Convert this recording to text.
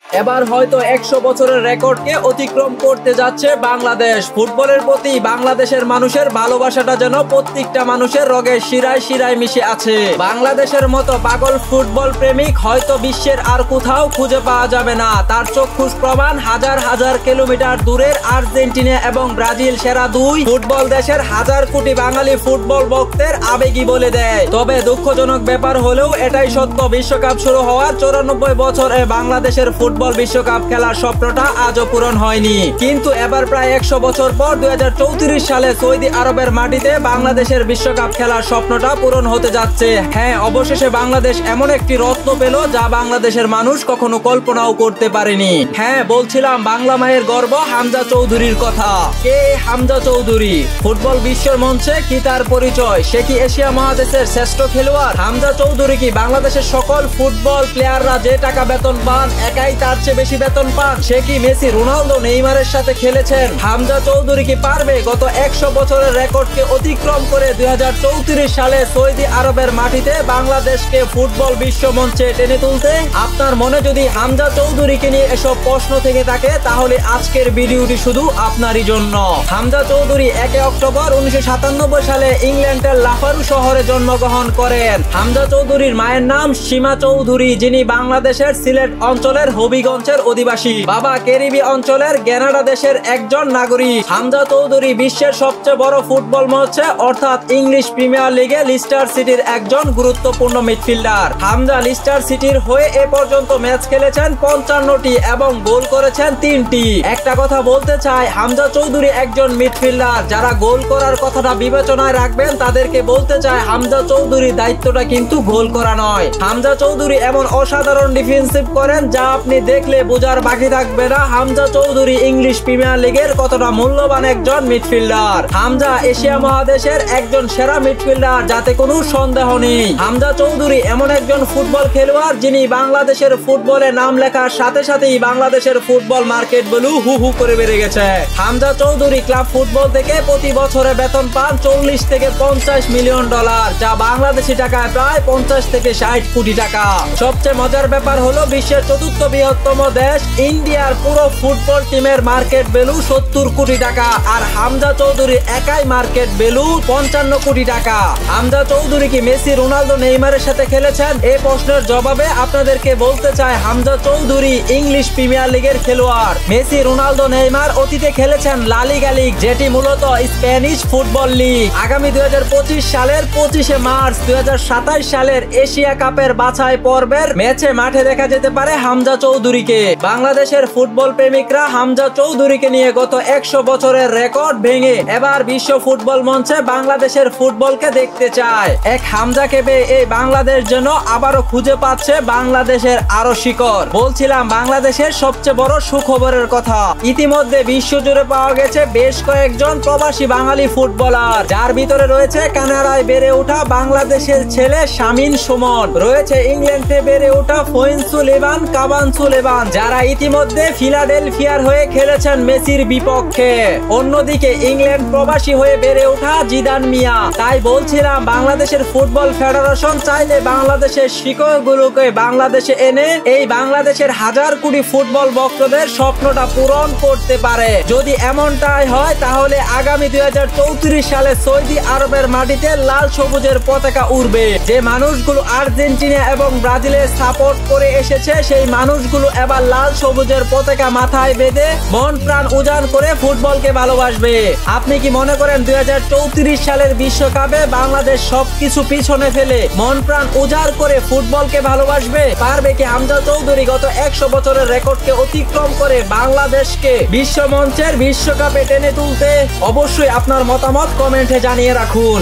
এবার হয়তো 100 বছরের রেকর্ডকে অতিক্রম করতে যাচ্ছে বাংলাদেশ। ফুটবলের প্রতি বাংলাদেশের মানুষের ভালোবাসাটা যেন প্রত্যেকটা মানুষের রগের শিরায় শিরায় মিশে আছে। বাংলাদেশের মতো পাগল ফুটবল প্রেমিক হয়তো বিশ্বের আর কোথাও খুঁজে পাওয়া যাবে না। তার চক্ষুষ প্রমাণ হাজার হাজার কিলোমিটার দূরের আর্জেন্টিনা এবং ব্রাজিল সেরা দুই ফুটবল দেশের হাজার কোটি বাঙালি ফুটবল ভক্তের আবেগী বলে দেয়। তবে দুঃখজনক ব্যাপার হলেও এটাই সত্য, বিশ্বকাপ শুরু হওয়ার 94 বছরে বাংলাদেশের ফুটবল বিশ্বকাপ খেলার স্বপ্নটা আজও পূরণ হয়নি। কিন্তু এবার প্রায় 100 বছর পর 2034 সালে সৌদি আরবের মাটিতে বাংলাদেশের বিশ্বকাপ খেলার স্বপ্নটা পূরণ হতে যাচ্ছে। হ্যাঁ, অবশেষে বাংলাদেশ এমন একটি রত্ন পেল যা বাংলাদেশের মানুষ কখনো কল্পনাও করতে পারেনি। হ্যাঁ, বলছিলাম বাংলা মায়ের গর্ব হামজা চৌধুরীর কথা। কে হামজা চৌধুরী? ফুটবল বিশ্বের মঞ্চে কি তার পরিচয়? সে কি এশিয়া মহাদেশের শ্রেষ্ঠ খেলোয়াড়? হামজা চৌধুরী কি বাংলাদেশের সকল ফুটবল প্লেয়াররা যে টাকা বেতন পান একাই তার চেয়ে বেশি বেতন পান? সে কি মেসি, রোনালদো, নেইমারের সাথে খেলেছেন? হামজা চৌধুরী কি পারবে গত 100 বছরের রেকর্ডকে অতিক্রম করে 2034 সালে সৌদি আরবের মাটিতে বাংলাদেশকে ফুটবল বিশ্ব মঞ্চে টেনে তুলতে? আপনার মনে যদি হামজা চৌধুরীকে নিয়ে এসব প্রশ্ন থেকে থাকে তাহলে আজকের ভিডিওটি শুধু আপনারই জন্য। হামজা চৌধুরী 1 অক্টোবর 1997 সালে ইংল্যান্ডের লাফারু শহরে জন্মগ্রহণ করেন। হামজা চৌধুরীর মায়ের নাম সীমা চৌধুরী, যিনি বাংলাদেশের সিলেট অঞ্চলের হবিগঞ্জের অধিবাসী। বাবা ক্যারিবি অঞ্চলের গ্রেনাডা দেশের একজন নাগরিক। হামজা চৌধুরী বিশ্বের সবচেয়ে বড় ফুটবল মঞ্চে অর্থাৎ ইংলিশ প্রিমিয়ার লিগে লিস্টার সিটির একজন গুরুত্বপূর্ণ মিডফিল্ডার। হামজা লিস্টার সিটির হয়ে এ পর্যন্ত ম্যাচ খেলেছেন 55টি এবং গোল করেছেন 3টি। একটা কথা বলতে চাই, হামজা চৌধুরী একজন মিডফিল্ডার। যারা গোল করার কথাটা বিবেচনায় রাখবেন তাদেরকে বলতে চাই হামজা চৌধুরীর দায়িত্বটা কিন্তু গোল করা নয়। হামজা চৌধুরী এমন অসাধারণ ডিফেন্সিভ করেন যা আপনি দেখলে বোঝার বাকি থাকবে না হামজা চৌধুরী ইংলিশ প্রিমিয়ার লিগের কতটা মূল্যবান একজন মিডফিল্ডার। হামজা এশিয়া মহাদেশের একজন সেরা মিডফিল্ডার, যাতে কোনো সন্দেহ নেই। হামজা চৌধুরী এমন একজন ফুটবল খেলোয়াড় যিনি বাংলাদেশের ফুটবলে নাম লেখার সাথে সাথেই বাংলাদেশের ফুটবল মার্কেট বলু হু হু করে বেড়ে গেছে। হামজা চৌধুরী ক্লাব ফুটবল থেকে প্রতি বছরে বেতন পান 40 থেকে 50 মিলিয়ন ডলার, যা বাংলাদেশি টাকায় প্রায় 50 থেকে 60 কোটি টাকা। সবচেয়ে মজার ব্যাপার হলো বিশ্বের চতুর্থ বৃহত্তম দেশ ইন্ডিয়ার পুরো ফুটবল টিমের মার্কেট ভ্যালু 70 কোটি টাকা, আর হামজা চৌধুরী একাই মার্কেট ভ্যালু 55 কোটি টাকা। হামজা চৌধুরী কি মেসি, রোনালদো, নেইমারের সাথে খেলেছেন? এই প্রশ্নের জবাবে আপনাদেরকে বলতে চাই হামজা চৌধুরী ইংলিশ প্রিমিয়ার লিগের খেলোয়াড়। মেসি, রোনালদো, নেইমার অতীতে খেলেছেন লা লিগা লিগ, যেটি মূলত স্প্যানিশ ফুটবল লিগ। আগামী 2025 সালের 25 মার্চ 2027 সালের এশিয়া কাপের বাছাই পর্বের ম্যাচে মাঠে দেখা যেতে পারে হামজা চৌধুরীকে। বাংলাদেশের ফুটবল প্রেমিকরা হামজা চৌধুরীকে নিয়ে গত 100 বছরের রেকর্ড ভেঙে এবার বিশ্ব ফুটবল মঞ্চে বাংলাদেশের ফুটবলকে দেখতে চায়। এক হামজাকে পেয়ে এই বাংলাদেশ যেন আবারও খুঁজে পাচ্ছে বাংলাদেশের আরো শিকড়। বলছিলাম বাংলাদেশের সবচেয়ে বড় সুখবরের কথা। ইতিমধ্যে বিশ্বজুড়ে পাওয়া গেছে বেশ কয়েকজন প্রবাসী বাঙালি ফুটবলার, যার ভিতরে রয়েছে কানাডায় বেড়ে ওঠা বাংলাদেশের ছেলে শামিন সুমন, রয়েছে ইংল্যান্ডে বেড়ে ওঠা ফয়েনসু লেবান, কাবানসু লেবান, যারা ইতিমধ্যে ফিলাডেলফিয়ার হয়ে খেলেছেন মেসির বিপক্ষে। অন্যদিকে ইংল্যান্ড প্রবাসী হয়ে বেড়ে ওঠা জিদান মিয়া। তাই বলছিলাম বাংলাদেশের ফুটবল ফেডারেশন চাইলে বাংলাদেশের শিকড়গুলোকে বাংলাদেশে এনে এই বাংলাদেশের হাজার কোটি ফুটবল ভক্তদের স্বপ্নটা পূরণ করতে পারে। যদি এমনটাই হয় তাহলে আগামী 2034 সালে সৌদি আরবের মাটিতে লাল সবুজের পতাকা উড়বে। যে মানুষগুলো আর্জেন্টিনা এবং ব্রাজিলের সাপোর্ট করে এসেছে সেই মানুষগুলো এবার লাল সবুজের পতাকা মাথায় বেঁধে মন প্রাণ উজাড় করে ফুটবলকে ভালোবাসবে। আপনি কি মনে করেন 2034 সালের বিশ্বকাপে বাংলাদেশ সবকিছু পিছনে ফেলে মন প্রাণ উজাড় করে ফুটবলকে ভালোবাসবে? পারবে কি হামজা চৌধুরী গত 100 বছরের রেকর্ডকে অতিক্রম করে বাংলাদেশকে বিশ্ব মঞ্চের বিশ্বকাপে টেনে তুলতে? অবশ্যই আপনার মতামত কমেন্টে জানিয়ে রাখুন।